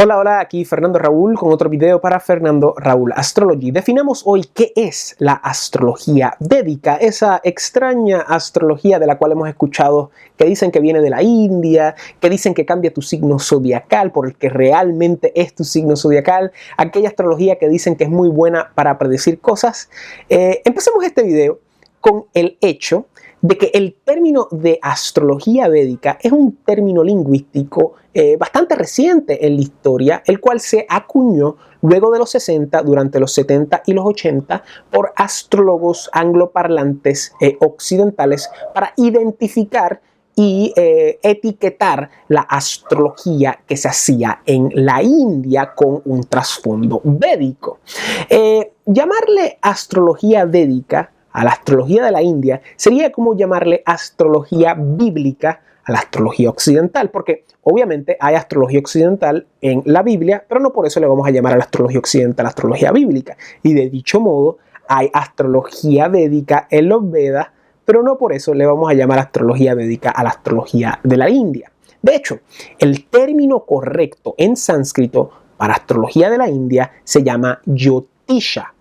Hola, hola, aquí Fernando Raúl con otro video para Fernando Raúl Astrology. Definamos hoy qué es la astrología védica, esa extraña astrología de la cual hemos escuchado que dicen que viene de la India, que dicen que cambia tu signo zodiacal por el que realmente es tu signo zodiacal, aquella astrología que dicen que es muy buena para predecir cosas. Empecemos este video con el hecho de que el término de astrología védica es un término lingüístico bastante reciente en la historia, el cual se acuñó luego de los 60, durante los 70 y los 80, por astrólogos angloparlantes occidentales para identificar y etiquetar la astrología que se hacía en la India con un trasfondo védico. Llamarle astrología védica a la astrología de la India sería como llamarle astrología bíblica a la astrología occidental, porque obviamente hay astrología occidental en la Biblia, pero no por eso le vamos a llamar a la astrología occidental astrología bíblica. Y de dicho modo, hay astrología védica en los Vedas, pero no por eso le vamos a llamar astrología védica a la astrología de la India. De hecho, el término correcto en sánscrito para astrología de la India se llama Jyotisha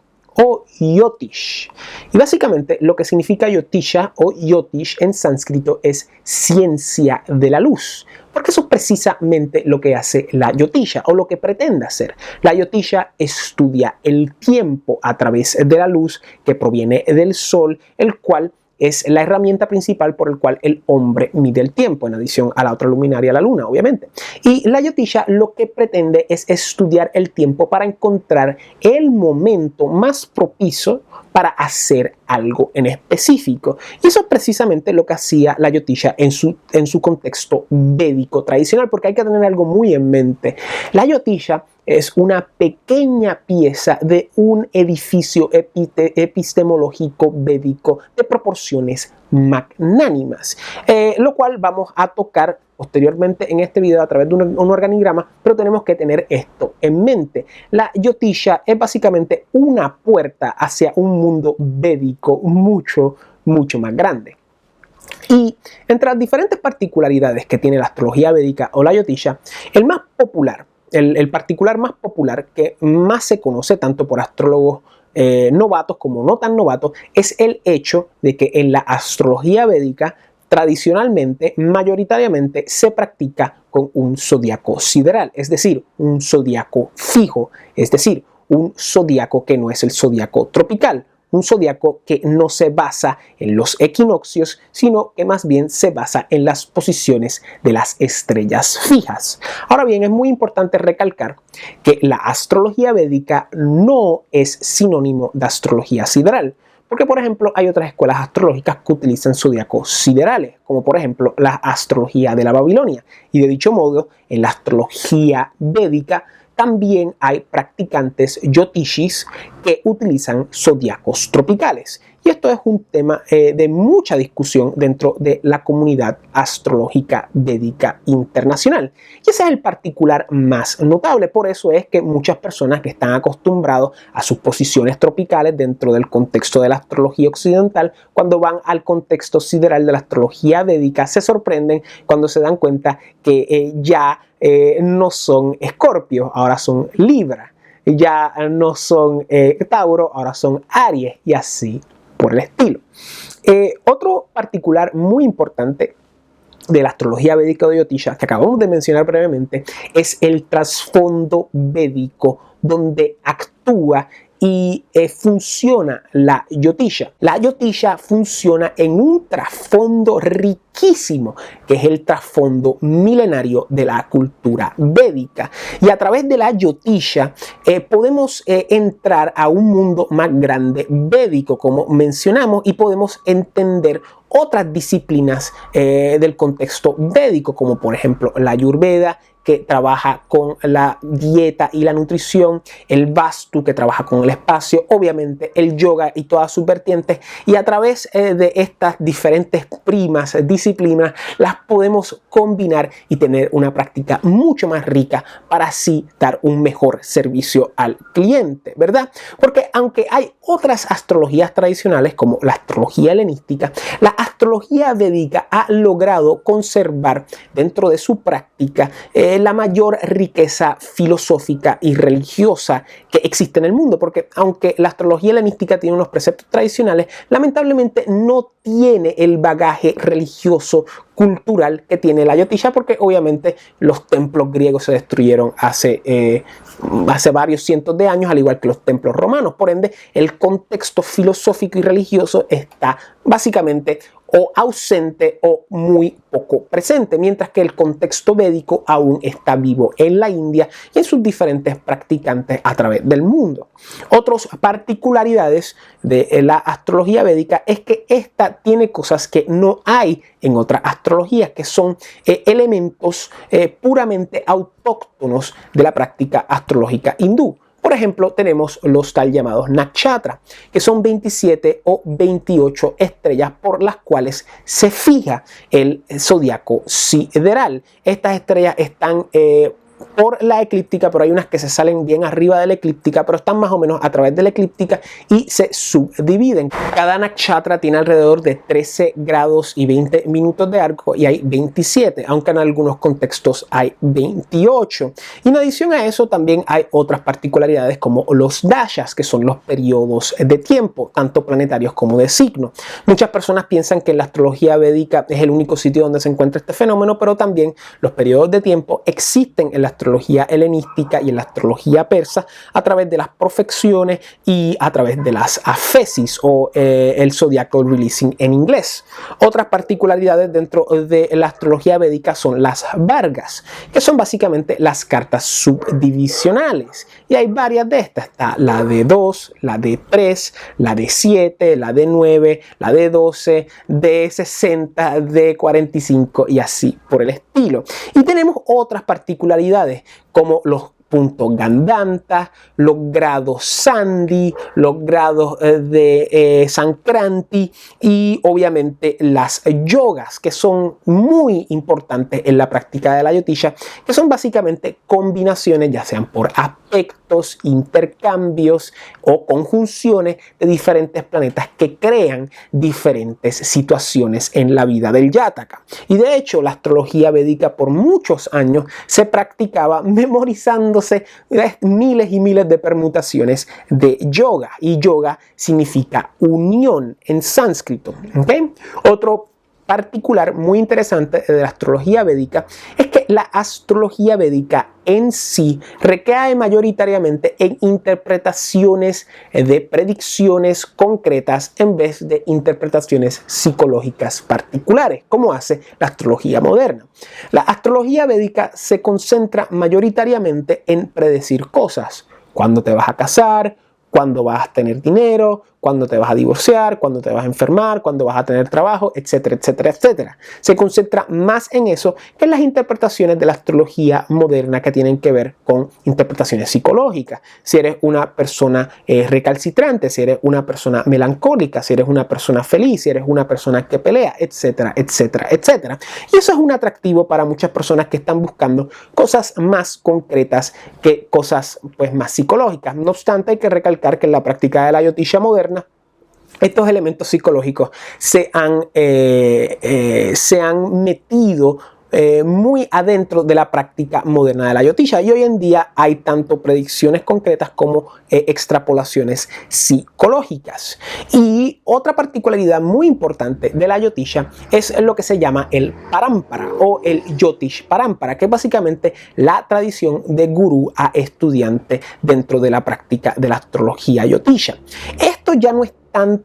o Yotish. Y básicamente lo que significa Yotisha o Yotish en sánscrito es ciencia de la luz, porque eso es precisamente lo que hace la Yotisha o lo que pretende hacer. La Yotisha estudia el tiempo a través de la luz que proviene del sol, el cual es la herramienta principal por el cual el hombre mide el tiempo, en adición a la otra luminaria, la luna, obviamente. Y la Jyotisha lo que pretende es estudiar el tiempo para encontrar el momento más propicio para hacer algo en específico. Y eso es precisamente lo que hacía la Jyotisha en su contexto védico tradicional, porque hay que tener algo muy en mente. La Jyotisha es una pequeña pieza de un edificio epistemológico védico de proporciones magnánimas, lo cual vamos a tocar posteriormente en este video a través de un organigrama, pero tenemos que tener esto en mente. La Jyotisha es básicamente una puerta hacia un mundo védico mucho más grande. Y entre las diferentes particularidades que tiene la astrología védica o la Jyotisha, el más popular, el particular más popular que más se conoce tanto por astrólogos novatos como no tan novatos, es el hecho de que en la astrología védica tradicionalmente, mayoritariamente, se practica con un zodiaco sideral, es decir, un zodiaco fijo, es decir, un zodiaco que no es el zodiaco tropical, un zodiaco que no se basa en los equinoccios, sino que más bien se basa en las posiciones de las estrellas fijas. Ahora bien, es muy importante recalcar que la astrología védica no es sinónimo de astrología sideral, porque, por ejemplo, hay otras escuelas astrológicas que utilizan zodiacos siderales, como por ejemplo la astrología de la Babilonia. Y de dicho modo, en la astrología védica también hay practicantes yotishis que utilizan zodiacos tropicales. Y esto es un tema de mucha discusión dentro de la comunidad astrológica védica internacional. Y ese es el particular más notable. Por eso es que muchas personas que están acostumbrados a sus posiciones tropicales dentro del contexto de la astrología occidental, cuando van al contexto sideral de la astrología védica, se sorprenden cuando se dan cuenta que ya no son Escorpio, ahora son Libra. Ya no son Tauro, ahora son Aries, y así por el estilo. Otro particular muy importante de la astrología védica de Jyotisha, que acabamos de mencionar brevemente, es el trasfondo védico donde actúa y funciona la Jyotisha. La Jyotisha funciona en un trasfondo riquísimo, que es el trasfondo milenario de la cultura védica. Y a través de la Jyotisha podemos entrar a un mundo más grande védico, como mencionamos, y podemos entender otras disciplinas del contexto védico, como por ejemplo la Ayurveda, que trabaja con la dieta y la nutrición, el Vastu, que trabaja con el espacio, obviamente el yoga y todas sus vertientes, y a través de estas diferentes primas disciplinas las podemos combinar y tener una práctica mucho más rica para así dar un mejor servicio al cliente, ¿verdad? Porque aunque hay otras astrologías tradicionales como la astrología helenística, la astrología védica ha logrado conservar dentro de su práctica la mayor riqueza filosófica y religiosa que existe en el mundo, porque aunque la astrología helenística tiene unos preceptos tradicionales, lamentablemente no tiene el bagaje religioso cultural que tiene la Jyotisha, porque obviamente los templos griegos se destruyeron hace varios cientos de años, al igual que los templos romanos. Por ende, el contexto filosófico y religioso está básicamente o ausente o muy poco presente, mientras que el contexto védico aún está vivo en la India y en sus diferentes practicantes a través del mundo. Otras particularidades de la astrología védica es que esta tiene cosas que no hay en otras astrologías, que son elementos puramente autóctonos de la práctica astrológica hindú. Por ejemplo, tenemos los tal llamados nakshatra, que son 27 o 28 estrellas por las cuales se fija el zodiaco sideral. Estas estrellas están por la eclíptica, pero hay unas que se salen bien arriba de la eclíptica, pero están más o menos a través de la eclíptica y se subdividen. Cada nakshatra tiene alrededor de 13 grados y 20 minutos de arco y hay 27, aunque en algunos contextos hay 28. Y en adición a eso también hay otras particularidades como los dashas, que son los periodos de tiempo, tanto planetarios como de signo. Muchas personas piensan que la astrología védica es el único sitio donde se encuentra este fenómeno, pero también los periodos de tiempo existen en la astrología helenística y en la astrología persa a través de las profecciones y a través de las afesis o el zodiacal releasing en inglés. Otras particularidades dentro de la astrología védica son las vargas, que son básicamente las cartas subdivisionales, y hay varias de estas. Está la de 2, la de 3, la de 7, la de 9, la de 12, de 60, de 45 y así por el estilo. Y tenemos otras particularidades como los puntos Gandanta, los grados Sandhi, los grados de Sankranti y obviamente las yogas, que son muy importantes en la práctica de la Jyotisha, que son básicamente combinaciones, ya sean por aspectos, intercambios o conjunciones de diferentes planetas que crean diferentes situaciones en la vida del Jataka. Y de hecho, la astrología védica por muchos años se practicaba memorizando miles y miles de permutaciones de yoga, y yoga significa unión en sánscrito. ¿Okay? Otro particular muy interesante de la astrología védica es que la astrología védica en sí recae mayoritariamente en interpretaciones de predicciones concretas en vez de interpretaciones psicológicas particulares, como hace la astrología moderna. La astrología védica se concentra mayoritariamente en predecir cosas: cuándo te vas a casar, cuándo vas a tener dinero, cuándo te vas a divorciar, cuándo te vas a enfermar, cuándo vas a tener trabajo, etcétera, etcétera, etcétera. Se concentra más en eso que en las interpretaciones de la astrología moderna que tienen que ver con interpretaciones psicológicas. Si eres una persona recalcitrante, si eres una persona melancólica, si eres una persona feliz, si eres una persona que pelea, etcétera, etcétera, etcétera. Y eso es un atractivo para muchas personas que están buscando cosas más concretas que cosas pues más psicológicas. No obstante, hay que recalcar que en la práctica de la Jyotisha moderna estos elementos psicológicos se han metido muy adentro de la práctica moderna de la Jyotisha, y hoy en día hay tanto predicciones concretas como extrapolaciones psicológicas. Y otra particularidad muy importante de la Jyotisha es lo que se llama el Parampara o el Jyotish Parampara, que es básicamente la tradición de gurú a estudiante dentro de la práctica de la astrología Jyotisha. Esto ya no es tan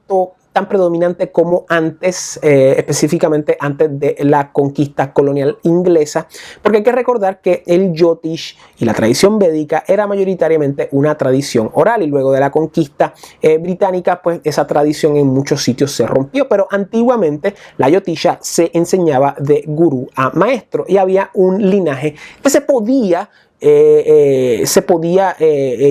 predominante como antes, específicamente antes de la conquista colonial inglesa, porque hay que recordar que el Jyotish y la tradición védica era mayoritariamente una tradición oral, y luego de la conquista británica, pues esa tradición en muchos sitios se rompió, pero antiguamente la Jyotisha se enseñaba de gurú a maestro, y había un linaje que se podía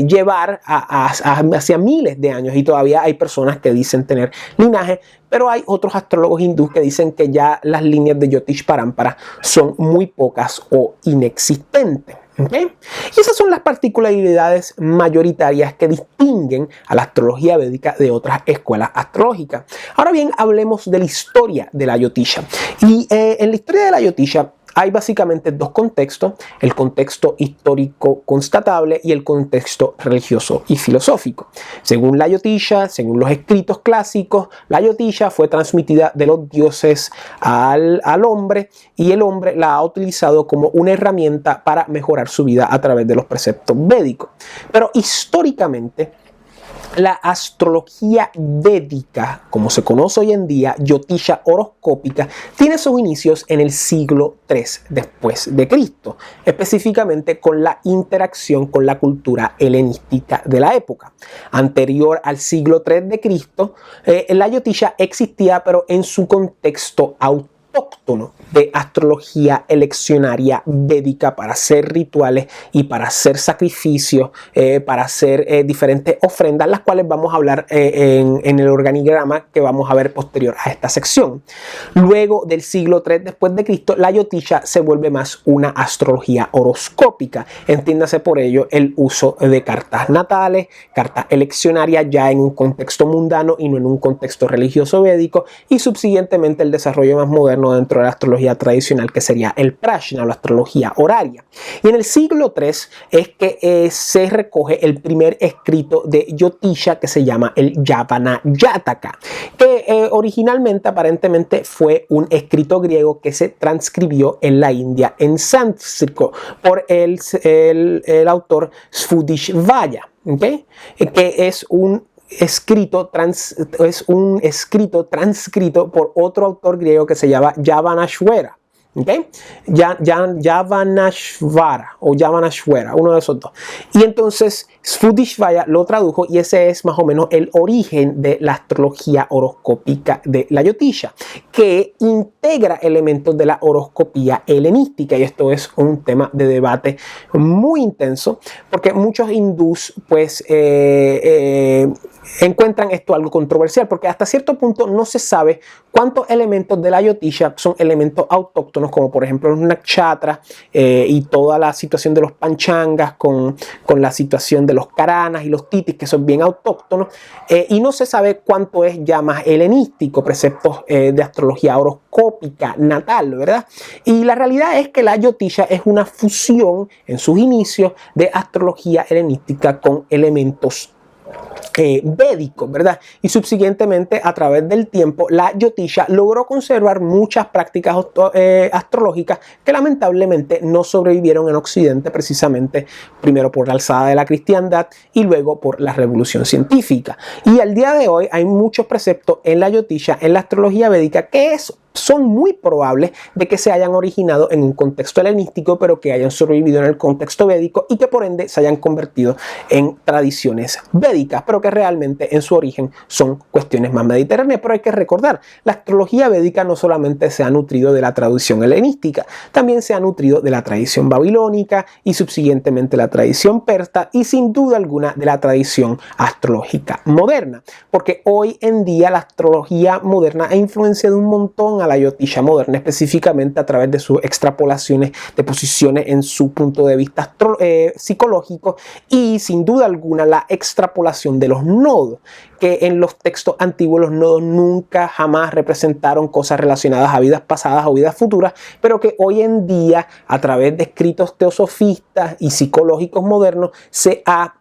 llevar hacia miles de años, y todavía hay personas que dicen tener linaje, pero hay otros astrólogos hindúes que dicen que ya las líneas de Jyotish Parampara son muy pocas o inexistentes. ¿Okay? Y esas son las particularidades mayoritarias que distinguen a la astrología védica de otras escuelas astrológicas. Ahora bien, hablemos de la historia de la Jyotisha. Y en la historia de la Jyotisha hay básicamente dos contextos: el contexto histórico constatable y el contexto religioso y filosófico. Según la Jyotisha, según los escritos clásicos, la Jyotisha fue transmitida de los dioses al hombre, y el hombre la ha utilizado como una herramienta para mejorar su vida a través de los preceptos védicos. Pero históricamente, la astrología védica, como se conoce hoy en día, Jyotisha horoscópica, tiene sus inicios en el siglo III después de Cristo, específicamente con la interacción con la cultura helenística de la época. Anterior al siglo III de Cristo, la Jyotisha existía, pero en su contexto autóctono de astrología eleccionaria védica, para hacer rituales y para hacer sacrificios, para hacer diferentes ofrendas, las cuales vamos a hablar en el organigrama que vamos a ver posterior a esta sección. Luego del siglo III después de Cristo, la Jyotisha se vuelve más una astrología horoscópica. Entiéndase por ello el uso de cartas natales, cartas eleccionarias, ya en un contexto mundano y no en un contexto religioso védico, y subsiguientemente el desarrollo más moderno dentro de la astrología tradicional, que sería el prashna o la astrología horaria. Y en el siglo III es que se recoge el primer escrito de Jyotisha, que se llama el Yavana Jataka, que originalmente aparentemente fue un escrito griego que se transcribió en la India en sánscrito por el autor Sfudishvaya, ¿okay? Que es un escrito transcrito por otro autor griego que se llama Yavanashvara. ¿Okay? Yavanashvara o Yavanashvara, uno de esos dos. Y entonces Sfudishvaya lo tradujo, y ese es más o menos el origen de la astrología horoscópica de la Jyotisha, que integra elementos de la horoscopía helenística. Y esto es un tema de debate muy intenso, porque muchos hindús pues encuentran esto algo controversial, porque hasta cierto punto no se sabe cuántos elementos de la Jyotisha son elementos autóctonos, como por ejemplo los nakshatras y toda la situación de los panchangas con la situación de los karanas y los titis, que son bien autóctonos, y no se sabe cuánto es ya más helenístico, preceptos de astrología horoscópica natal, ¿verdad? Y la realidad es que la Jyotisha es una fusión en sus inicios de astrología helenística con elementos védicos, ¿verdad? Y subsiguientemente, a través del tiempo, la Jyotisha logró conservar muchas prácticas astrológicas que lamentablemente no sobrevivieron en Occidente, precisamente primero por la alzada de la cristiandad y luego por la revolución científica. Y al día de hoy hay muchos preceptos en la Jyotisha, en la astrología védica, que son muy probables de que se hayan originado en un contexto helenístico, pero que hayan sobrevivido en el contexto védico y que por ende se hayan convertido en tradiciones védicas, pero que realmente en su origen son cuestiones más mediterráneas. Pero hay que recordar, la astrología védica no solamente se ha nutrido de la tradición helenística, también se ha nutrido de la tradición babilónica y subsiguientemente la tradición persa, y sin duda alguna de la tradición astrológica moderna, porque hoy en día la astrología moderna ha influenciado un montón a la Jyotisha moderna, específicamente a través de sus extrapolaciones de posiciones en su punto de vista psicológico, y sin duda alguna la extrapolación de los nodos, que en los textos antiguos los nodos nunca jamás representaron cosas relacionadas a vidas pasadas o vidas futuras, pero que hoy en día, a través de escritos teosofistas y psicológicos modernos, se ha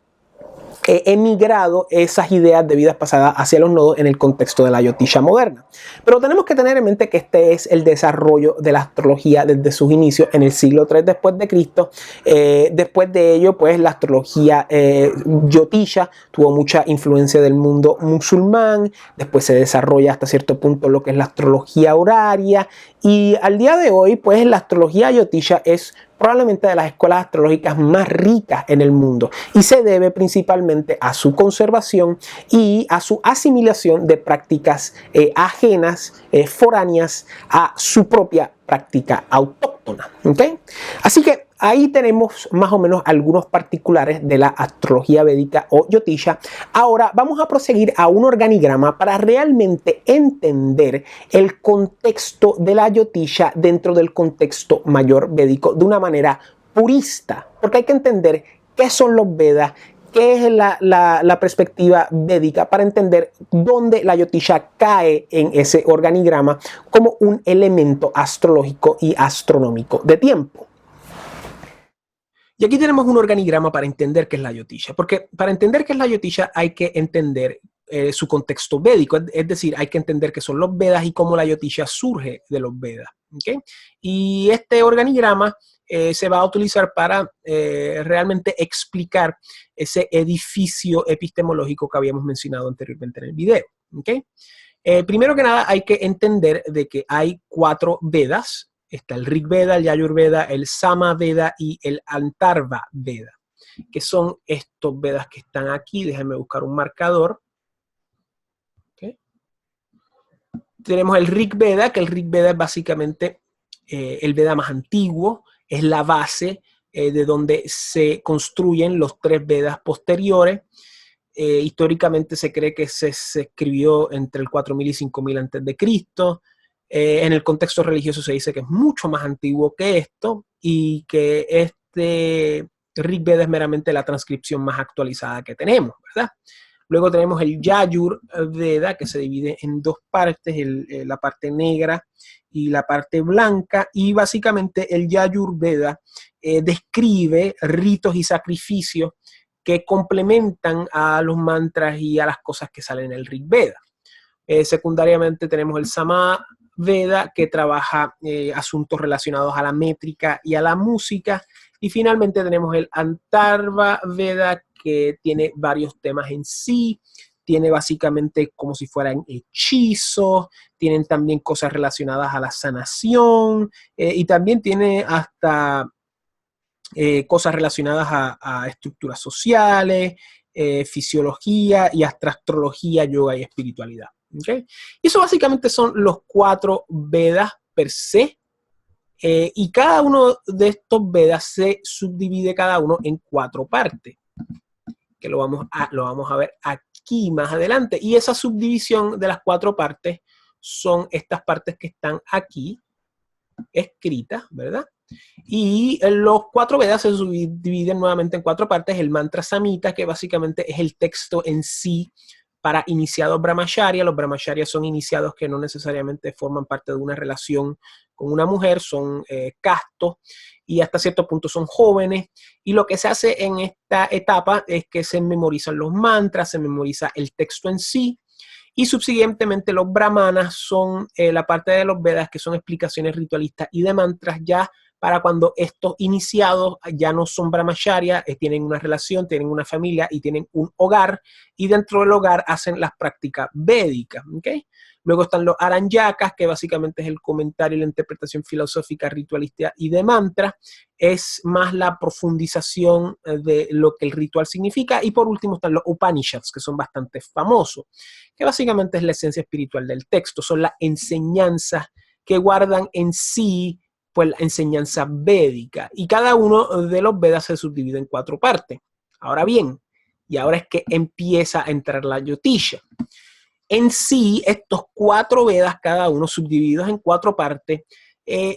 emigrado esas ideas de vidas pasadas hacia los nodos en el contexto de la Jyotisha moderna. Pero tenemos que tener en mente que este es el desarrollo de la astrología desde sus inicios en el siglo III después de Cristo. Después de ello, pues la astrología Jyotisha tuvo mucha influencia del mundo musulmán. Después se desarrolla hasta cierto punto lo que es la astrología horaria, y al día de hoy, pues la astrología Jyotisha es probablemente de las escuelas astrológicas más ricas en el mundo, y se debe principalmente a su conservación y a su asimilación de prácticas ajenas, foráneas a su propia práctica autóctona. ¿Okay? Así que ahí tenemos más o menos algunos particulares de la astrología védica o Jyotisha. Ahora vamos a proseguir a un organigrama para realmente entender el contexto de la Jyotisha dentro del contexto mayor védico de una manera purista, porque hay que entender qué son los Vedas, ¿qué es la perspectiva védica para entender dónde la Jyotisha cae en ese organigrama como un elemento astrológico y astronómico de tiempo? Y aquí tenemos un organigrama para entender qué es la Jyotisha, porque para entender qué es la Jyotisha hay que entender su contexto védico, es decir, hay que entender qué son los Vedas y cómo la Jyotisha surge de los Vedas. ¿Okay? Y este organigrama se va a utilizar para realmente explicar ese edificio epistemológico que habíamos mencionado anteriormente en el video. ¿Okay? Primero que nada hay que entender de que hay 4 Vedas. Está el Rig Veda, el Yajur Veda, el Sama Veda y el Antarva Veda, que son estos Vedas que están aquí. Déjenme buscar un marcador. Okay. Tenemos el Rig Veda, que el Rig Veda es básicamente el Veda más antiguo, es la base de donde se construyen los 3 Vedas posteriores. Históricamente se cree que se escribió entre el 4000 y 5000 antes de Cristo. En el contexto religioso se dice que es mucho más antiguo que esto y que este Rig Veda es meramente la transcripción más actualizada que tenemos, ¿verdad? Luego tenemos el Yajur Veda, que se divide en 2 partes, la parte negra y la parte blanca, y básicamente el Yajur Veda describe ritos y sacrificios que complementan a los mantras y a las cosas que salen en el Rig Veda. Secundariamente tenemos el Sama Veda, que trabaja asuntos relacionados a la métrica y a la música. Y finalmente tenemos el Antarva Veda, que tiene varios temas en sí. Tiene básicamente como si fueran hechizos, tienen también cosas relacionadas a la sanación y también tiene hasta cosas relacionadas a estructuras sociales, fisiología y hasta astrología, yoga y espiritualidad. ¿Okay? Y eso básicamente son los 4 Vedas per se. Y cada uno de estos Vedas se subdivide cada uno en 4 partes, que lo vamos a ver aquí más adelante. Y esa subdivisión de las 4 partes son estas partes que están aquí escritas, ¿verdad? Y los 4 Vedas se subdividen nuevamente en 4 partes. El mantra samhita, que básicamente es el texto en sí para iniciados brahmacharya. Los brahmacharya son iniciados que no necesariamente forman parte de una relación con una mujer, son castos y hasta cierto punto son jóvenes. Y lo que se hace en esta etapa es que se memorizan los mantras, se memoriza el texto en sí. Y subsiguientemente los brahmanas son la parte de los Vedas que son explicaciones ritualistas y de mantras ya para cuando estos iniciados ya no son brahmacharya, tienen una relación, tienen una familia y tienen un hogar, y dentro del hogar hacen las prácticas védicas. ¿Okay? Luego están los aranyakas, que básicamente es el comentario y la interpretación filosófica, ritualista y de mantra. Es más la profundización de lo que el ritual significa. Y por último están los Upanishads, que son bastante famosos, que básicamente es la esencia espiritual del texto. Son las enseñanzas que guardan en sí pues la enseñanza védica. Y cada uno de los Vedas se subdivide en 4 partes. Ahora bien, y ahora es que empieza a entrar la Jyotisha. En sí, estos 4 Vedas, cada uno subdivididos en 4 partes,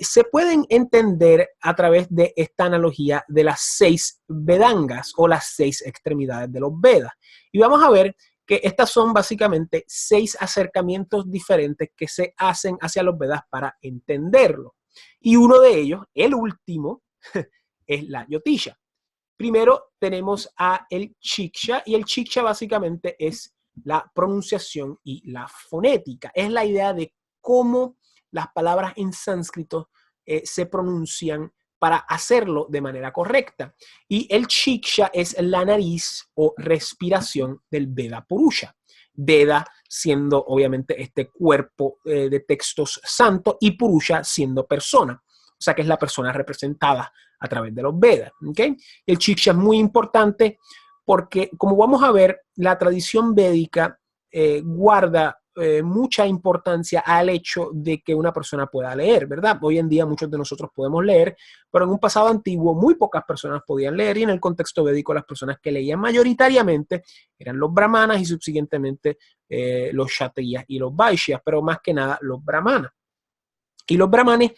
se pueden entender a través de esta analogía de las 6 Vedangas o las 6 extremidades de los Vedas. Y vamos a ver que estas son básicamente 6 acercamientos diferentes que se hacen hacia los Vedas para entenderlo. Y uno de ellos, el último, es la Jyotisha. Primero tenemos a el Shiksha, y el Shiksha básicamente es la pronunciación y la fonética. Es la idea de cómo las palabras en sánscrito se pronuncian para hacerlo de manera correcta. Y el Shiksha es la nariz o respiración del Veda Purusha. Veda siendo obviamente este cuerpo de textos santos y Purusha siendo persona. O sea que es la persona representada a través de los Vedas. ¿Okay? El Shiksha es muy importante porque, como vamos a ver, la tradición védica guarda mucha importancia al hecho de que una persona pueda leer, ¿verdad? Hoy en día muchos de nosotros podemos leer, pero en un pasado antiguo muy pocas personas podían leer, y en el contexto védico las personas que leían mayoritariamente eran los brahmanas y subsiguientemente los kshatriyas y los vaishyas, pero más que nada los brahmanas. Y los brahmanes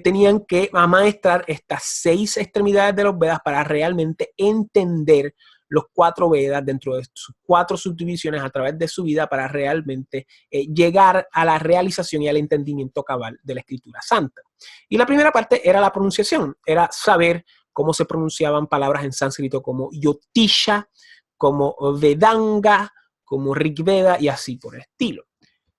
tenían que amaestrar estas 6 extremidades de los Vedas para realmente entender los 4 Vedas dentro de sus 4 subdivisiones a través de su vida para realmente llegar a la realización y al entendimiento cabal de la Escritura Santa. Y la primera parte era la pronunciación, era saber cómo se pronunciaban palabras en sánscrito como Yotisha, como Vedanga, como Rigveda y así por el estilo.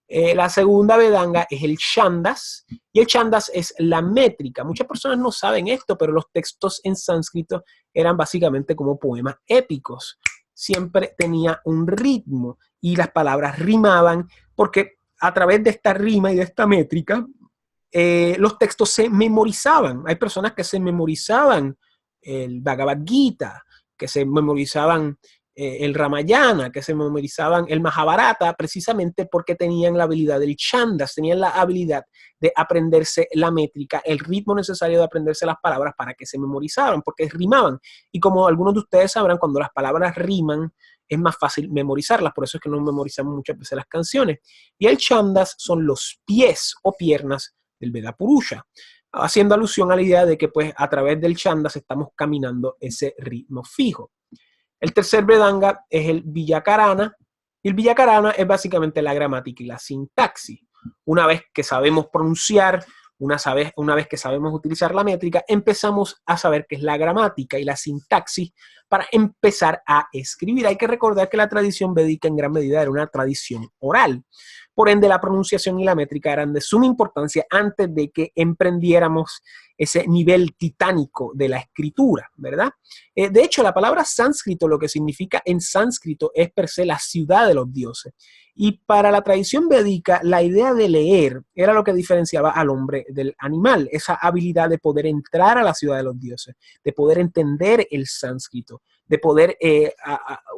La segunda Vedanga es el Chandas, y el Chandas es la métrica. Muchas personas no saben esto, pero los textos en sánscrito eran básicamente como poemas épicos. Siempre tenía un ritmo y las palabras rimaban, porque a través de esta rima y de esta métrica, los textos se memorizaban. Hay personas que se memorizaban el Bhagavad Gita, que se memorizaban el Ramayana, que se memorizaban el Mahabharata, precisamente porque tenían la habilidad del Chandas, tenían la habilidad de aprenderse la métrica, el ritmo necesario de aprenderse las palabras para que se memorizaran, porque rimaban. Y como algunos de ustedes sabrán, cuando las palabras riman, es más fácil memorizarlas, por eso es que no memorizamos muchas veces las canciones. Y el Chandas son los pies o piernas del Veda Purusha, haciendo alusión a la idea de que pues a través del Chandas estamos caminando ese ritmo fijo. El tercer Vedanga es el Vyakarana, y el Vyakarana es básicamente la gramática y la sintaxis. Una vez que sabemos pronunciar, una vez que sabemos utilizar la métrica, empezamos a saber qué es la gramática y la sintaxis para empezar a escribir. Hay que recordar que la tradición védica en gran medida era una tradición oral. Por ende, la pronunciación y la métrica eran de suma importancia antes de que emprendiéramos ese nivel titánico de la escritura, ¿verdad? De hecho, la palabra sánscrito, lo que significa en sánscrito es per se la ciudad de los dioses. Y para la tradición védica, la idea de leer era lo que diferenciaba al hombre del animal, esa habilidad de poder entrar a la ciudad de los dioses, de poder entender el sánscrito, de poder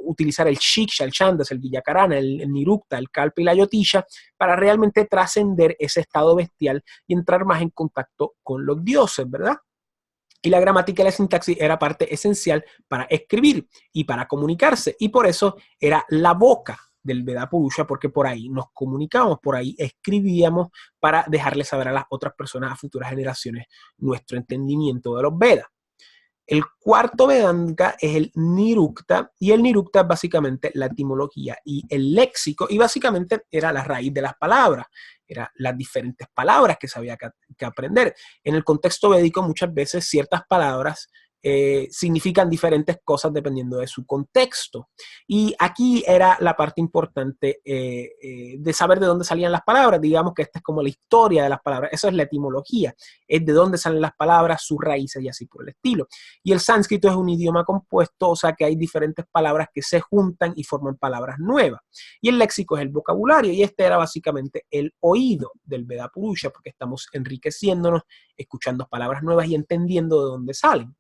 utilizar el Shiksha, el Chandas, el Vyakarana, el Nirukta, el Kalpa y la Yotisha para realmente trascender ese estado bestial y entrar más en contacto con los dioses, ¿verdad? Y la gramática y la sintaxis era parte esencial para escribir y para comunicarse, y por eso era la boca del Veda Purusha, porque por ahí nos comunicábamos, por ahí escribíamos para dejarle saber a las otras personas, a futuras generaciones, nuestro entendimiento de los Vedas. El cuarto Vedanga es el Nirukta, y el Nirukta es básicamente la etimología y el léxico, y básicamente era la raíz de las palabras, eran las diferentes palabras que se había que aprender. En el contexto védico muchas veces ciertas palabras significan diferentes cosas dependiendo de su contexto. Y aquí era la parte importante de saber de dónde salían las palabras. Digamos que esta es como la historia de las palabras. Eso es la etimología. Es de dónde salen las palabras, sus raíces y así por el estilo. Y el sánscrito es un idioma compuesto, o sea que hay diferentes palabras que se juntan y forman palabras nuevas. Y el léxico es el vocabulario, y este era básicamente el oído del Veda Purusha, porque estamos enriqueciéndonos, escuchando palabras nuevas y entendiendo de dónde salen.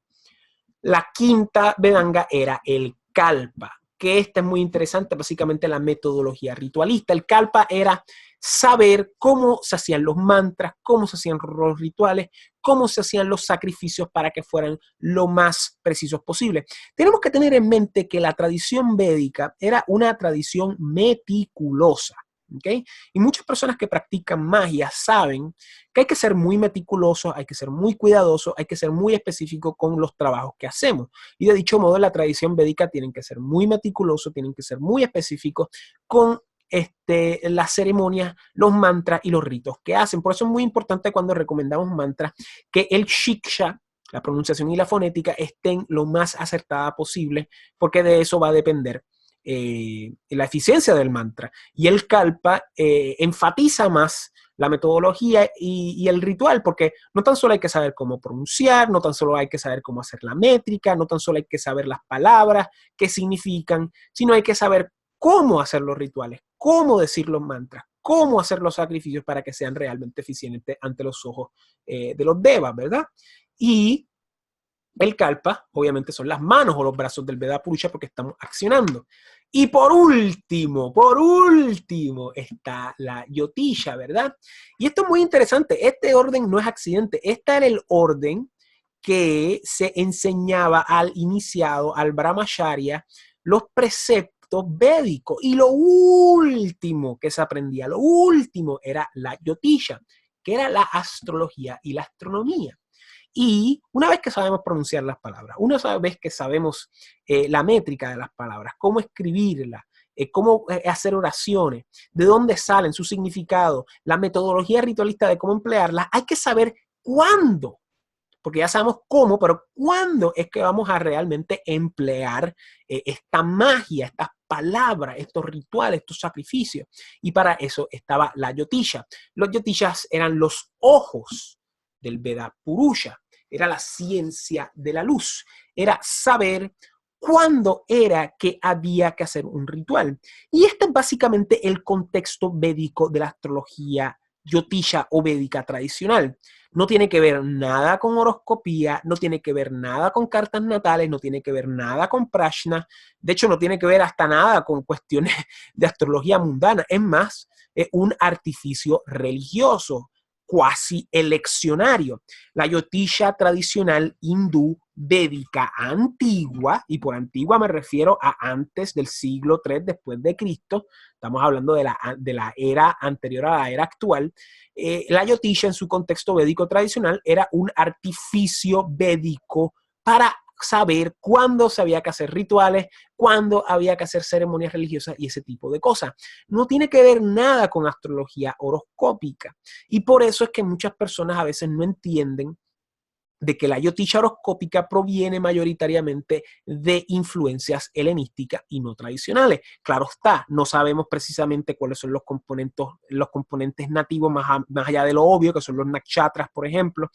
La quinta Vedanga era el Kalpa, que esta es muy interesante, básicamente la metodología ritualista. El Kalpa era saber cómo se hacían los mantras, cómo se hacían los rituales, cómo se hacían los sacrificios para que fueran lo más precisos posible. Tenemos que tener en mente que la tradición védica era una tradición meticulosa. ¿Okay? Y muchas personas que practican magia saben que hay que ser muy meticulosos, hay que ser muy cuidadosos, hay que ser muy específicos con los trabajos que hacemos. Y de dicho modo, en la tradición védica tienen que ser muy meticulosos, tienen que ser muy específicos con las ceremonias, los mantras y los ritos que hacen. Por eso es muy importante cuando recomendamos mantras que el shiksha, la pronunciación y la fonética, estén lo más acertada posible, porque de eso va a depender la eficiencia del mantra. Y el Kalpa enfatiza más la metodología y el ritual, porque no tan solo hay que saber cómo pronunciar, no tan solo hay que saber cómo hacer la métrica, no tan solo hay que saber las palabras, qué significan, sino hay que saber cómo hacer los rituales, cómo decir los mantras, cómo hacer los sacrificios para que sean realmente eficientes ante los ojos de los devas, ¿verdad? Y el Kalpa, obviamente, son las manos o los brazos del Veda Purusha porque estamos accionando. Y por último, está la Yotisha, ¿verdad? Y esto es muy interesante. Este orden no es accidente. Este era el orden que se enseñaba al iniciado, al Brahmacharya, los preceptos védicos. Y lo último que se aprendía, lo último era la Yotisha, que era la astrología y la astronomía. Y una vez que sabemos pronunciar las palabras, una vez que sabemos la métrica de las palabras, cómo escribirlas, cómo hacer oraciones, de dónde salen, su significado, la metodología ritualista de cómo emplearlas, hay que saber cuándo, porque ya sabemos cómo, pero cuándo es que vamos a realmente emplear esta magia, estas palabras, estos rituales, estos sacrificios. Y para eso estaba la Jyotisha. Los Jyotishas eran los ojos del Veda Purusha, era la ciencia de la luz, era saber cuándo era que había que hacer un ritual. Y este es básicamente el contexto védico de la astrología Jyotisha o védica tradicional. No tiene que ver nada con horoscopía, no tiene que ver nada con cartas natales, no tiene que ver nada con prashna, de hecho no tiene que ver hasta nada con cuestiones de astrología mundana, es más, es un artificio religioso, cuasi eleccionario. La Jyotisha tradicional hindú védica antigua, y por antigua me refiero a antes del siglo III después de Cristo, estamos hablando de la era anterior a la era actual, la Jyotisha en su contexto védico tradicional era un artificio védico para saber cuándo se había que hacer rituales, cuándo había que hacer ceremonias religiosas y ese tipo de cosas. No tiene que ver nada con astrología horoscópica. Y por eso es que muchas personas a veces no entienden de que la Jyotisha horoscópica proviene mayoritariamente de influencias helenísticas y no tradicionales. Claro está, no sabemos precisamente cuáles son los componentes nativos más allá de lo obvio, que son los nakshatras, por ejemplo,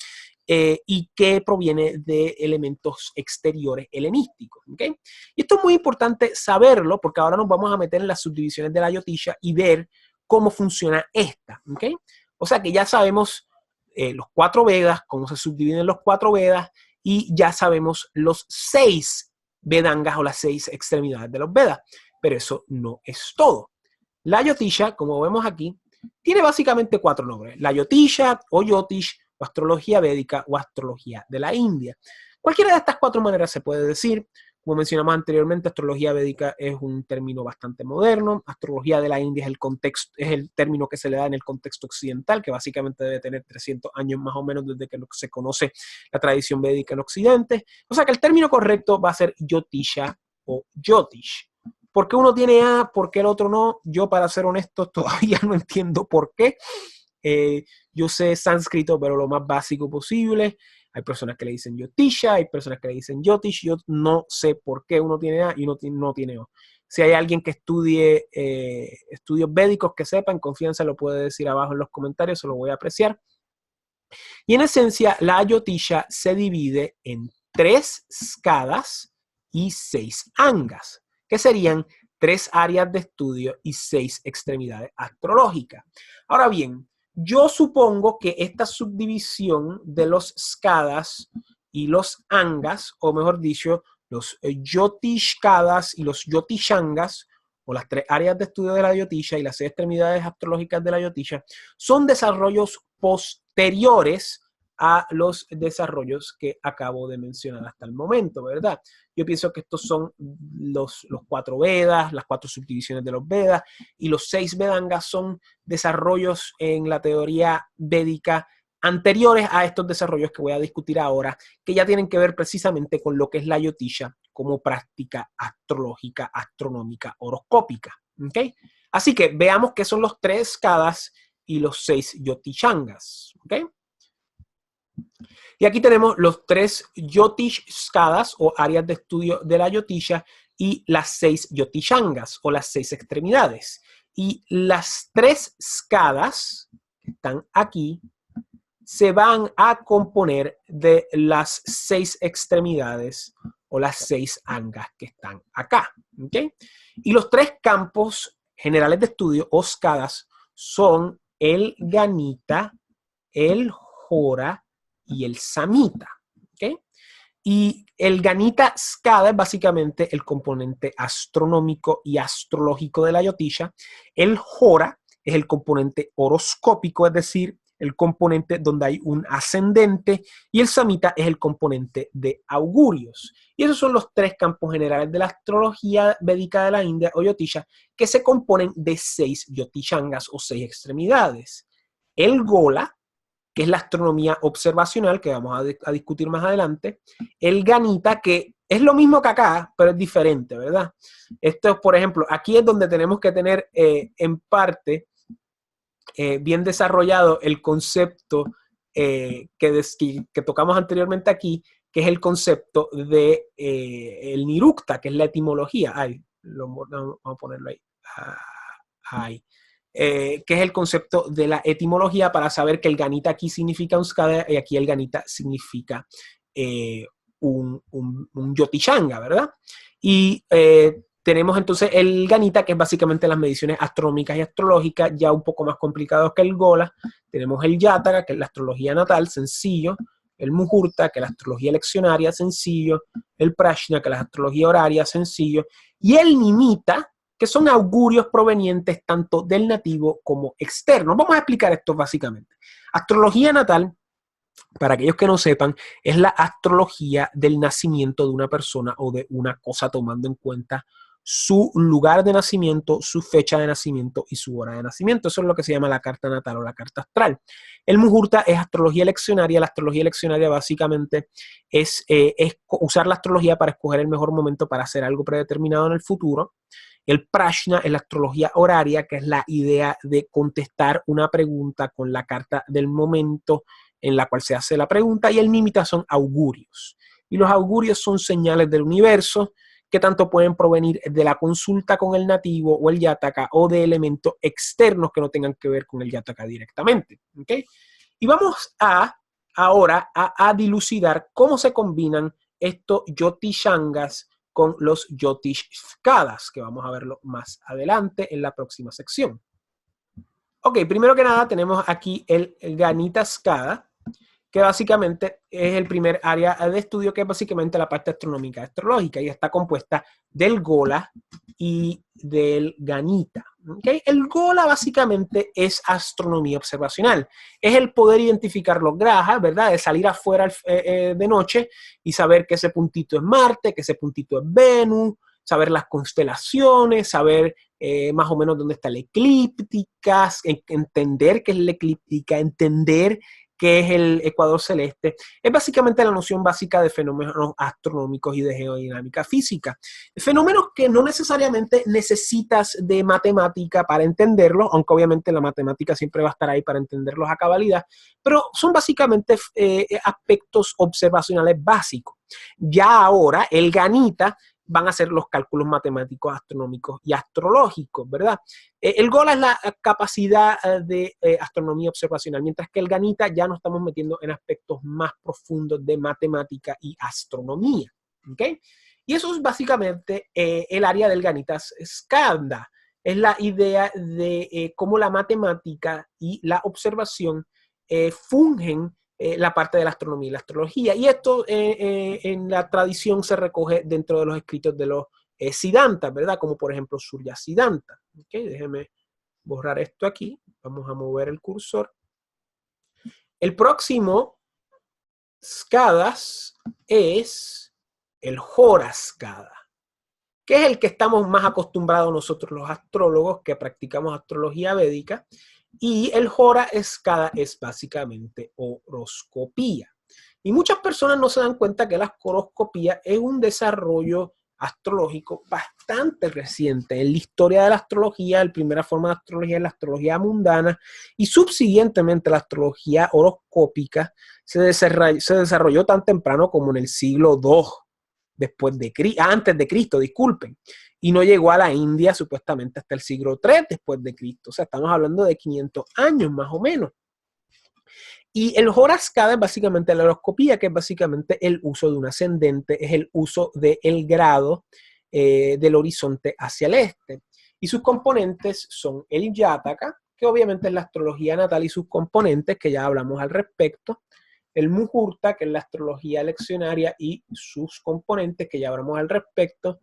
y que proviene de elementos exteriores helenísticos. ¿Okay? Y esto es muy importante saberlo, porque ahora nos vamos a meter en las subdivisiones de la Jyotisha y ver cómo funciona esta. ¿Okay? O sea que ya sabemos los 4 Vedas, cómo se subdividen los 4 Vedas, y ya sabemos los 6 Vedangas o las 6 extremidades de los Vedas. Pero eso no es todo. La Jyotisha, como vemos aquí, tiene básicamente 4 nombres. La Jyotisha o Jyotish, o astrología védica o astrología de la India. Cualquiera de estas 4 maneras se puede decir. Como mencionamos anteriormente, astrología védica es un término bastante moderno. Astrología de la India es el término que se le da en el contexto occidental, que básicamente debe tener 300 años más o menos desde que se conoce la tradición védica en Occidente. O sea que el término correcto va a ser Jyotisha o Jyotish. ¿Por qué uno tiene A? ¿Por qué el otro no? Yo, para ser honesto, todavía no entiendo por qué. Yo sé sánscrito, pero lo más básico posible. Hay personas que le dicen Jyotisha, hay personas que le dicen Jyotish. Yo no sé por qué uno tiene A y uno no tiene O. Si hay alguien que estudie estudios védicos que sepa, en confianza lo puede decir abajo en los comentarios, se lo voy a apreciar. Y en esencia, la Jyotisha se divide en 3 skadas y 6 angas, que serían 3 áreas de estudio y 6 extremidades astrológicas. Ahora bien, yo supongo que esta subdivisión de los skadas y los angas, o mejor dicho, los Jyotishkadas y los Jyotishangas, o las 3 áreas de estudio de la Jyotisha y las 6 extremidades astrológicas de la Jyotisha, son desarrollos posteriores a los desarrollos que acabo de mencionar hasta el momento, ¿verdad? Yo pienso que estos son los 4 Vedas, las 4 subdivisiones de los Vedas, y los 6 Vedangas son desarrollos en la teoría védica anteriores a estos desarrollos que voy a discutir ahora, que ya tienen que ver precisamente con lo que es la Jyotisha como práctica astrológica, astronómica, horoscópica. ¿Okay? Así que veamos qué son los 3 skadas y los 6 Jyotishangas. ¿Okay? Y aquí tenemos los 3 Jyotishkadas o áreas de estudio de la Jyotisha y las 6 Jyotishangas o las 6 extremidades. Y las 3 skadas que están aquí se van a componer de las 6 extremidades o las 6 angas que están acá. ¿Okay? Y los 3 campos generales de estudio o skadas son el Ganita, el Hora y el Samhita. ¿Okay? Y el Ganita skada es básicamente el componente astronómico y astrológico de la Jyotisha. El Hora es el componente horoscópico, es decir, el componente donde hay un ascendente, y el Samhita es el componente de augurios. Y esos son los 3 campos generales de la astrología védica de la India o Jyotisha, que se componen de 6 Jyotishangas o 6 extremidades. El Gola, que es la astronomía observacional, que vamos a discutir más adelante, el Ganita, que es lo mismo que acá, pero es diferente, ¿verdad? Esto, por ejemplo, aquí es donde tenemos que tener en parte bien desarrollado el concepto que tocamos anteriormente aquí, que es el concepto de el Nirukta, que es la etimología. Vamos a ponerlo ahí. Ahí. Que es el concepto de la etimología para saber que el Ganita aquí significa un skada y aquí el Ganita significa un Yotishanga, ¿verdad? Y tenemos entonces el Ganita, que es básicamente las mediciones astronómicas y astrológicas, ya un poco más complicados que el Gola. Tenemos el Yataka, que es la astrología natal, sencillo. El Muhurta, que es la astrología leccionaria, sencillo. El Prashna, que es la astrología horaria, sencillo. Y el Nimita, que son augurios provenientes tanto del nativo como externo. Vamos a explicar esto básicamente. Astrología natal, para aquellos que no sepan, es la astrología del nacimiento de una persona o de una cosa, tomando en cuenta su lugar de nacimiento, su fecha de nacimiento y su hora de nacimiento. Eso es lo que se llama la carta natal o la carta astral. El Muhurta es astrología leccionaria. La astrología leccionaria básicamente es usar la astrología para escoger el mejor momento para hacer algo predeterminado en el futuro. El Prashna es la astrología horaria, que es la idea de contestar una pregunta con la carta del momento en la cual se hace la pregunta, y el Nimita son augurios. Y los augurios son señales del universo que tanto pueden provenir de la consulta con el nativo o el Yataka o de elementos externos que no tengan que ver con el Yataka directamente. ¿Okay? Y vamos ahora a dilucidar cómo se combinan estos Yotishangas con los Yotishkadas, que vamos a verlo más adelante en la próxima sección. Ok, primero que nada tenemos aquí el Ganita Skada, que básicamente es el primer área de estudio, que es básicamente la parte astronómica astrológica, y está compuesta del Gola y del Ganita. ¿Okay? El Gola básicamente es astronomía observacional, es el poder identificar los grajas, ¿verdad? De salir afuera de noche y saber que ese puntito es Marte, que ese puntito es Venus, saber las constelaciones, saber más o menos dónde está la eclíptica, entender qué es la eclíptica, entender qué es el ecuador celeste. Es básicamente la noción básica de fenómenos astronómicos y de geodinámica física. Fenómenos que no necesariamente necesitas de matemática para entenderlos, aunque obviamente la matemática siempre va a estar ahí para entenderlos a cabalidad, pero son básicamente aspectos observacionales básicos. Ya ahora el Ganita van a ser los cálculos matemáticos, astronómicos y astrológicos, ¿verdad? El Gola es la capacidad de astronomía observacional, mientras que el Ganita ya nos estamos metiendo en aspectos más profundos de matemática y astronomía, ¿ok? Y eso es básicamente el área del Ganita Skanda. Es la idea de cómo la matemática y la observación fungen la parte de la astronomía y la astrología. Y esto en la tradición se recoge dentro de los escritos de los Siddhantas, ¿verdad? Como por ejemplo Surya Siddhanta. ¿Okay? Déjeme borrar esto aquí. Vamos a mover el cursor. El próximo Skadas es el Hora Skada, que es el que estamos más acostumbrados nosotros los astrólogos que practicamos astrología védica. Y el Hora Skada es básicamente horoscopía. Y muchas personas no se dan cuenta que la horoscopía es un desarrollo astrológico bastante reciente. En la historia de la astrología, la primera forma de astrología es la astrología mundana, y subsiguientemente la astrología horoscópica se desarrolló tan temprano como en el siglo II antes de Cristo, disculpen, y no llegó a la India supuestamente hasta el siglo III después de Cristo. O sea, estamos hablando de 500 años más o menos. Y el Hora Skada es básicamente la horoscopía, que es básicamente el uso de un ascendente, es el uso del grado del horizonte hacia el este. Y sus componentes son el Yataka, que obviamente es la astrología natal y sus componentes, que ya hablamos al respecto. El Muhurta, que es la astrología leccionaria y sus componentes, que ya hablamos al respecto.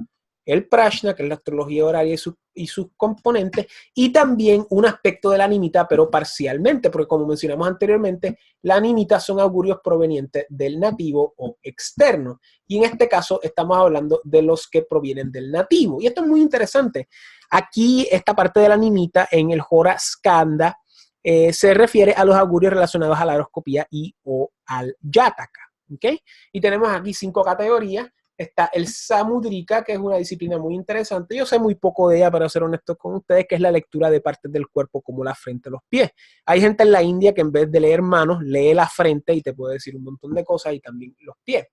El Prashna, que es la astrología horaria y sus componentes, y también un aspecto de la Nimita, pero parcialmente, porque como mencionamos anteriormente, la Nimita son augurios provenientes del nativo o externo, y en este caso estamos hablando de los que provienen del nativo, y esto es muy interesante. Aquí esta parte de la Nimita en el Hora Skanda se refiere a los augurios relacionados a la horoscopía y o al Jataka. ¿Okay? Y tenemos aquí 5 categorías. Está el Samudrika, que es una disciplina muy interesante. Yo sé muy poco de ella, para ser honesto con ustedes, que es la lectura de partes del cuerpo como la frente, los pies. Hay gente en la India que en vez de leer manos, lee la frente y te puede decir un montón de cosas, y también los pies.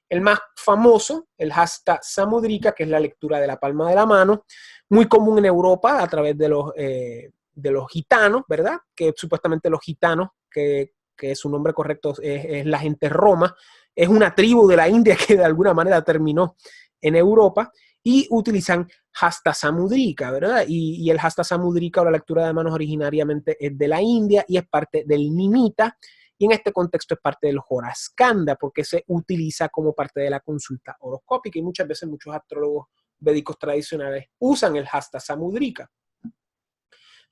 El más famoso, el Hasta Samudrika, que es la lectura de la palma de la mano, muy común en Europa a través de los gitanos, ¿verdad? Que supuestamente los gitanos, que su nombre correcto es la gente roma, es una tribu de la India que de alguna manera terminó en Europa, y utilizan Hasta Samudrika, ¿verdad? Y el Hasta Samudrika, o la lectura de manos, originariamente es de la India y es parte del Nimita, y en este contexto es parte del Horaskanda, porque se utiliza como parte de la consulta horoscópica, y muchas veces muchos astrólogos védicos tradicionales usan el Hasta Samudrika.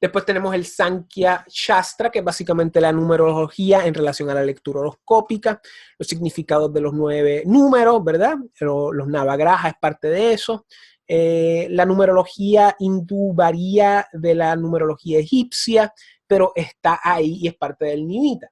Después tenemos el Sankhya Shastra, que es básicamente la numerología en relación a la lectura horoscópica, los significados de los 9 números, ¿verdad? Los Navagraha es parte de eso. La numerología hindú varía de la numerología egipcia, pero está ahí y es parte del Nimita.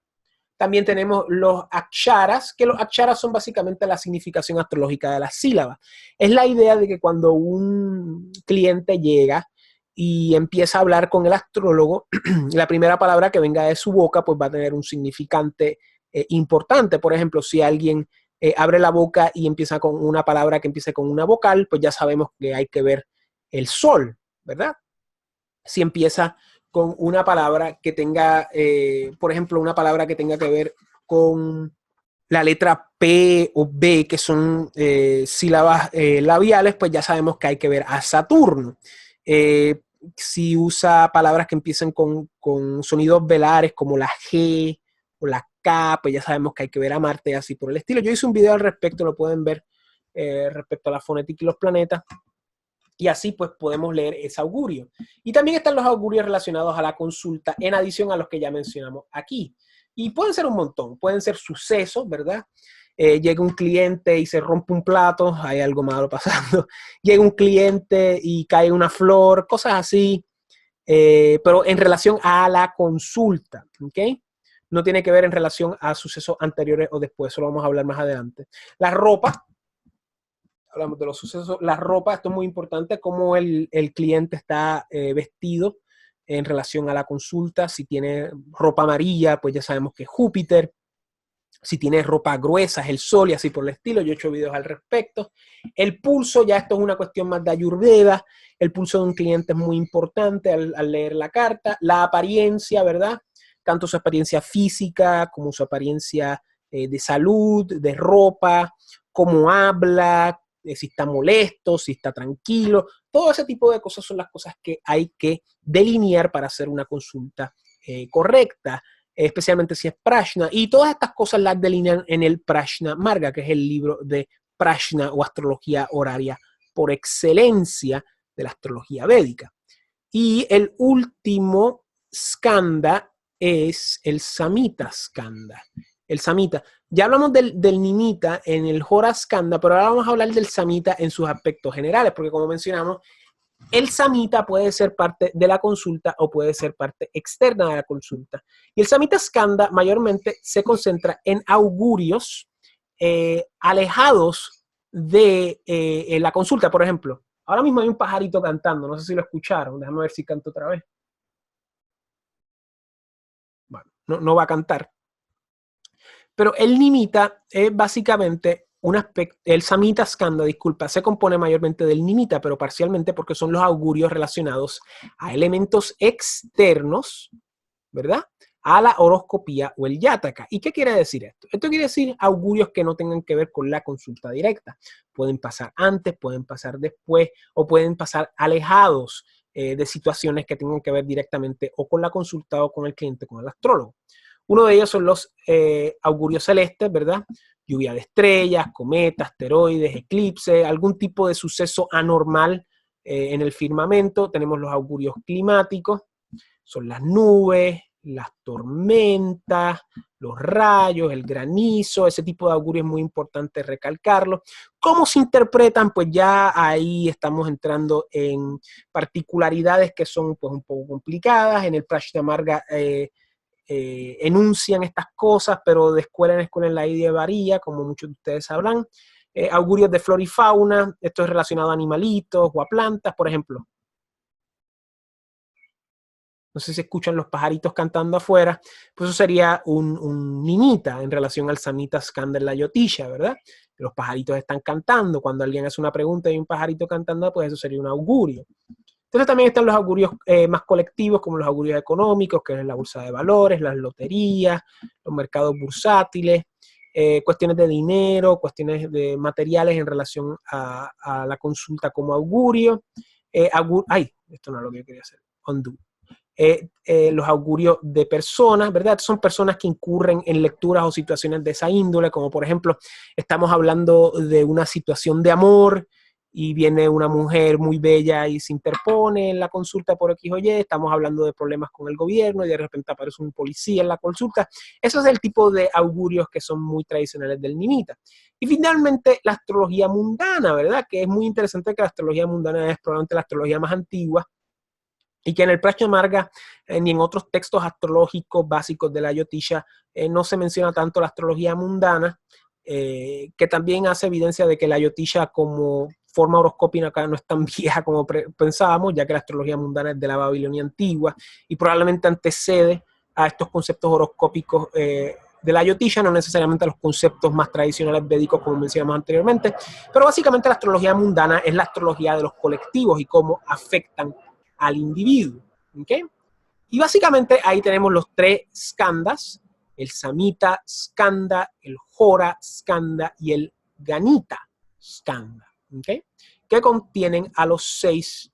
También tenemos los aksharas, que los aksharas son básicamente la significación astrológica de las sílabas. Es la idea de que cuando un cliente llega y empieza a hablar con el astrólogo, la primera palabra que venga de su boca pues va a tener un significante importante. Por ejemplo, si alguien abre la boca y empieza con una palabra que empiece con una vocal, pues ya sabemos que hay que ver el sol, ¿verdad? Si empieza con una palabra que tenga, por ejemplo, una palabra que tenga que ver con la letra P o B, que son sílabas labiales, pues ya sabemos que hay que ver a Saturno. Si usa palabras que empiecen con sonidos velares como la G o la K, pues ya sabemos que hay que ver a Marte y así por el estilo. Yo hice un video al respecto, lo pueden ver, respecto a la fonética y los planetas. Y así pues podemos leer ese augurio. Y también están los augurios relacionados a la consulta, en adición a los que ya mencionamos aquí. Y pueden ser un montón, pueden ser sucesos, ¿verdad? Llega un cliente y se rompe un plato, hay algo malo pasando. Llega un cliente y cae una flor, cosas así. Pero en relación a la consulta, ¿ok? No tiene que ver en relación a sucesos anteriores o después, eso lo vamos a hablar más adelante. La ropa. Hablamos de los sucesos, la ropa, esto es muy importante, cómo el cliente está vestido en relación a la consulta. Si tiene ropa amarilla, pues ya sabemos que es Júpiter. Si tiene ropa gruesa, es el Sol, y así por el estilo. Yo he hecho videos al respecto. El pulso, ya esto es una cuestión más de Ayurveda. El pulso de un cliente es muy importante al leer la carta. La apariencia, ¿verdad? Tanto su apariencia física como su apariencia de salud, de ropa, cómo habla, si está molesto, si está tranquilo. Todo ese tipo de cosas son las cosas que hay que delinear para hacer una consulta correcta, especialmente si es Prashna. Y todas estas cosas las delinean en el Prashna Marga, que es el libro de Prashna o astrología horaria por excelencia de la astrología védica. Y el último skanda es el Samhita skanda. El Samhita. Ya hablamos del Nimita en el Horaskanda, pero ahora vamos a hablar del Samhita en sus aspectos generales, porque como mencionamos, el Samhita puede ser parte de la consulta o puede ser parte externa de la consulta. Y el Samhita Skanda mayormente se concentra en augurios alejados de la consulta. Por ejemplo, ahora mismo hay un pajarito cantando, no sé si lo escucharon, déjame ver si canto otra vez. Bueno, no va a cantar. Pero el Nimita es básicamente un aspecto, el Samhita Skanda, disculpa, se compone mayormente del Nimita, pero parcialmente porque son los augurios relacionados a elementos externos, ¿verdad? A la horoscopía o el Jataka. ¿Y qué quiere decir esto? Esto quiere decir augurios que no tengan que ver con la consulta directa. Pueden pasar antes, pueden pasar después, o pueden pasar alejados de situaciones que tengan que ver directamente o con la consulta o con el cliente, con el astrólogo. Uno de ellos son los augurios celestes, ¿verdad? Lluvia de estrellas, cometas, asteroides, eclipses, algún tipo de suceso anormal en el firmamento. Tenemos los augurios climáticos, son las nubes, las tormentas, los rayos, el granizo, ese tipo de augurio es muy importante recalcarlo. ¿Cómo se interpretan? Pues ya ahí estamos entrando en particularidades que son pues un poco complicadas. En el Prashtamarga enuncian estas cosas, pero de escuela en escuela en la India varía, como muchos de ustedes sabrán. Augurios de flora y fauna, esto es relacionado a animalitos o a plantas, por ejemplo. No sé si escuchan los pajaritos cantando afuera, pues eso sería un nimita en relación al Samhita Skanda en la Yotisha, ¿verdad? Los pajaritos están cantando, cuando alguien hace una pregunta y hay un pajarito cantando, pues eso sería un augurio. Entonces también están los augurios más colectivos, como los augurios económicos, que es la bolsa de valores, las loterías, los mercados bursátiles, cuestiones de dinero, cuestiones de materiales en relación a la consulta como augurio. Ay, esto no es lo que yo quería hacer. Undo. Los augurios de personas, ¿verdad? Son personas que incurren en lecturas o situaciones de esa índole, como por ejemplo, estamos hablando de una situación de amor y viene una mujer muy bella y se interpone en la consulta por X o Y, estamos hablando de problemas con el gobierno y de repente aparece un policía en la consulta. Eso es el tipo de augurios que son muy tradicionales del nimita. Y finalmente, la astrología mundana, ¿verdad? Que es muy interesante que la astrología mundana es probablemente la astrología más antigua, y que en el Prashtamarga ni en otros textos astrológicos básicos de la Yotisha no se menciona tanto la astrología mundana, que también hace evidencia de que la Yotisha como forma horoscópica acá no es tan vieja como pensábamos, ya que la astrología mundana es de la Babilonia antigua y probablemente antecede a estos conceptos horoscópicos de la Yotisha, no necesariamente a los conceptos más tradicionales védicos como mencionamos anteriormente, pero básicamente la astrología mundana es la astrología de los colectivos y cómo afectan al individuo. ¿Okay? Y básicamente ahí tenemos los tres skandhas, el Samhita Skanda, el Hora Skanda y el Ganita Skanda, ¿okay? Que contienen a los 6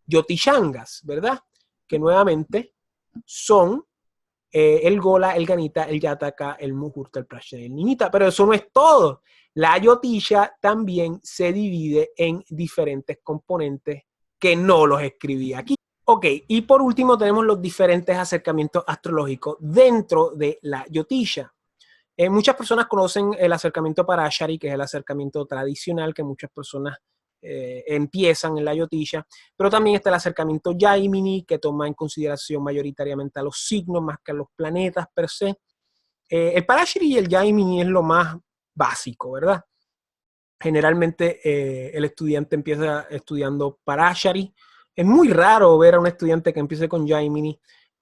Yotishangas, ¿verdad? Que nuevamente son el Gola, el Ganita, el Yataka, el Muhurta, el Prashna y el Nimita. Pero eso no es todo. La Yotisha también se divide en diferentes componentes que no los escribí aquí. Ok, y por último tenemos los diferentes acercamientos astrológicos dentro de la Yotisha. Muchas personas conocen el acercamiento Parashari, que es el acercamiento tradicional que muchas personas empiezan en la Yotisha, pero también está el acercamiento Jaimini, que toma en consideración mayoritariamente a los signos más que a los planetas per se. El Parashari y el Jaimini es lo más básico, ¿verdad? Generalmente el estudiante empieza estudiando Parashari. Es muy raro ver a un estudiante que empiece con Jaimini,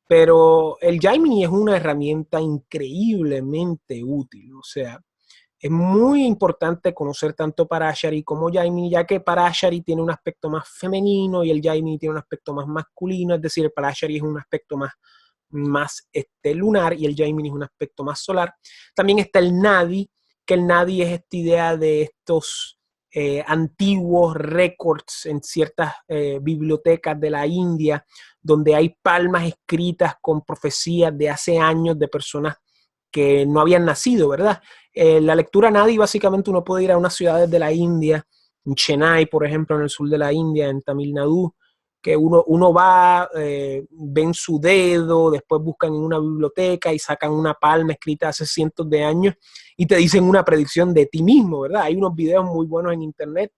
pero el Jaimini es una herramienta increíblemente útil. O sea, es muy importante conocer tanto Parashari como Jaimini, ya que Parashari tiene un aspecto más femenino y el Jaimini tiene un aspecto más masculino. Es decir, el Parashari es un aspecto más lunar y el Jaimini es un aspecto más solar. También está el Nadi, que el Nadi es esta idea de estos antiguos récords en ciertas bibliotecas de la India, donde hay palmas escritas con profecías de hace años de personas que no habían nacido, ¿verdad? La lectura Nadi, básicamente uno puede ir a unas ciudades de la India, en Chennai, por ejemplo, en el sur de la India, en Tamil Nadu, que uno va, ven su dedo, después buscan en una biblioteca y sacan una palma escrita hace cientos de años y te dicen una predicción de ti mismo, ¿verdad? Hay unos videos muy buenos en internet.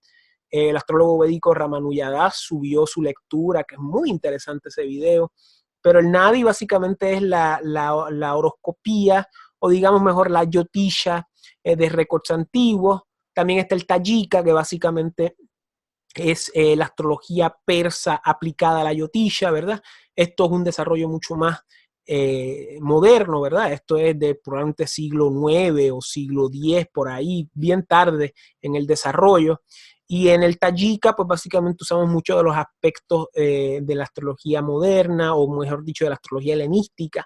El astrólogo védico Ramanujadas subió su lectura, que es muy interesante ese video. Pero el Nadi básicamente es la horoscopía, o digamos mejor la Yotisha de récords antiguos. También está el Tajika, que básicamente es la astrología persa aplicada a la Yotisha, ¿verdad? Esto es un desarrollo mucho más moderno, ¿verdad? Esto es de probablemente siglo IX o siglo X, por ahí, bien tarde en el desarrollo. Y en el Tajika, pues básicamente usamos muchos de los aspectos de la astrología moderna, o mejor dicho, de la astrología helenística,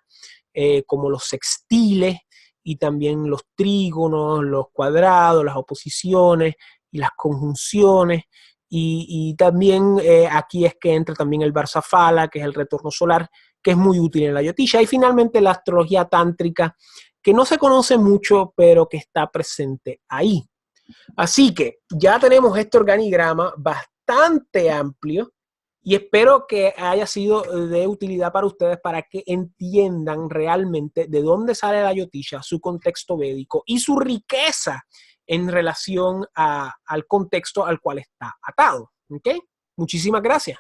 como los sextiles y también los trígonos, los cuadrados, las oposiciones y las conjunciones. Y también aquí es que entra también el Varsafala, que es el retorno solar, que es muy útil en la Yotisha. Y finalmente la astrología tántrica, que no se conoce mucho, pero que está presente ahí. Así que ya tenemos este organigrama bastante amplio Y espero que haya sido de utilidad para ustedes para que entiendan realmente de dónde sale la Jyotisha, su contexto védico y su riqueza en relación al contexto al cual está atado. ¿Ok? Muchísimas gracias.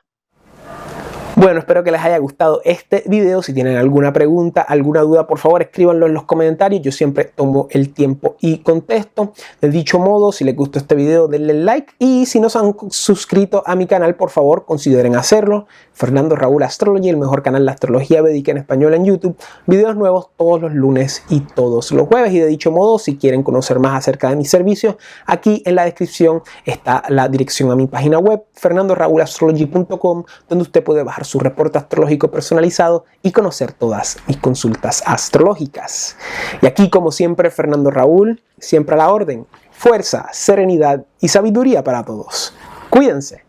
Bueno, espero que les haya gustado este video. Si tienen alguna pregunta, alguna duda, por favor escríbanlo en los comentarios. Yo siempre tomo el tiempo y contesto. De dicho modo, si les gustó este video, denle like. Y si no se han suscrito a mi canal, por favor, consideren hacerlo. Fernando Raúl Astrology, el mejor canal de astrología védica en español en YouTube. Videos nuevos todos los lunes y todos los jueves. Y de dicho modo, si quieren conocer más acerca de mis servicios, aquí en la descripción está la dirección a mi página web, fernandoraulastrology.com, donde usted puede bajar su reporte astrológico personalizado y conocer todas mis consultas astrológicas. Y aquí, como siempre, Fernando Raúl, siempre a la orden. Fuerza, serenidad y sabiduría para todos. Cuídense.